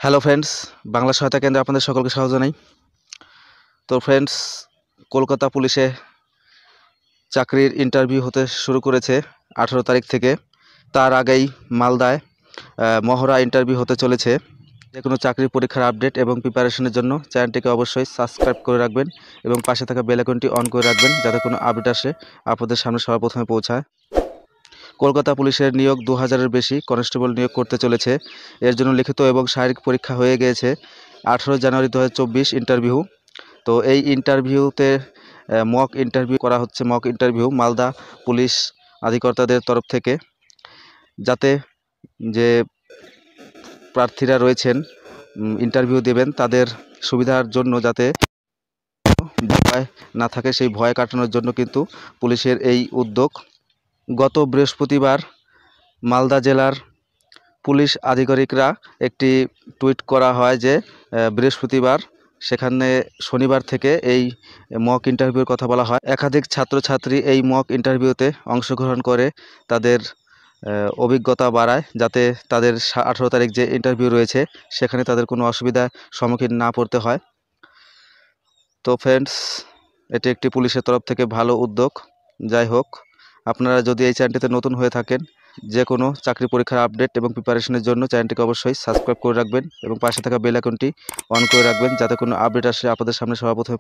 Hello friends, Bangla সহায়তা কেন্দ্রে আপনাদের সকলকে স্বাগত জানাই। তো ফ্রেন্ডস, কলকাতা পুলিশে চাকরির ইন্টারভিউ হতে শুরু করেছে 18 তারিখ থেকে। তার আগেই মালদায় মহড়া ইন্টারভিউ হতে চলেছে। যে কোনো চাকরির পরীক্ষার আপডেট এবং প্রিপারেশনের জন্য চ্যানেলটিকে অবশ্যই সাবস্ক্রাইব করে রাখবেন এবং পাশে থাকা বেল আইকনটি অন করে রাখবেন, যাতে কোনো আপডেট আসে আপনাদের সামনে সবার প্রথমে পৌঁছায়। কলকাতা পুলিশের নিয়োগ 2000-এর বেশি কনস্টেবল নিয়োগ করতে চলেছে। এর জন্য লিখিত এবং শারীরিক পরীক্ষা হয়ে গিয়েছে। 18 জানুয়ারি 2024 ইন্টারভিউ। তো এই ইন্টারভিউতে মক ইন্টারভিউ করা হচ্ছে, মক ইন্টারভিউ মালদা পুলিশ আধিকর্তাদের তরফ থেকে, যাতে যে প্রার্থীরা রয়েছেন ইন্টারভিউ দেবেন তাদের সুবিধার জন্য, যাতে ভয় না থাকে, সেই ভয় কাটানোর জন্য কিন্তু পুলিশের এই উদ্যোগ। গত বৃহস্পতিবার মালদা জেলার পুলিশ আধিকারিকরা একটি টুইট করা হয় যে বৃহস্পতিবার, সেখানে শনিবার থেকে এই মক ইন্টারভিউর কথা বলা হয়। একাধিক ছাত্রছাত্রী এই মক ইন্টারভিউতে অংশগ্রহণ করে তাদের অভিজ্ঞতা বাড়ায়, যাতে তাদের 18 তারিখ যে ইন্টারভিউ রয়েছে সেখানে তাদের কোনো অসুবিধার সম্মুখীন না পড়তে হয়। তো ফ্রেন্ডস, এটি একটি পুলিশের তরফ থেকে ভালো উদ্যোগ। যাই হোক, আপনারা যদি এই চ্যানেলটিতে নতুন হয়ে থাকেন, যে কোনো চাকরি পরীক্ষার আপডেট এবং প্রিপারেশনের জন্য চ্যানেলটিকে অবশ্যই সাবস্ক্রাইব করে রাখবেন এবং পাশে থাকা বেল আইকনটি অন করে রাখবেন, যাতে কোনো আপডেট আসে আপনাদের সামনে সবার প্রথমে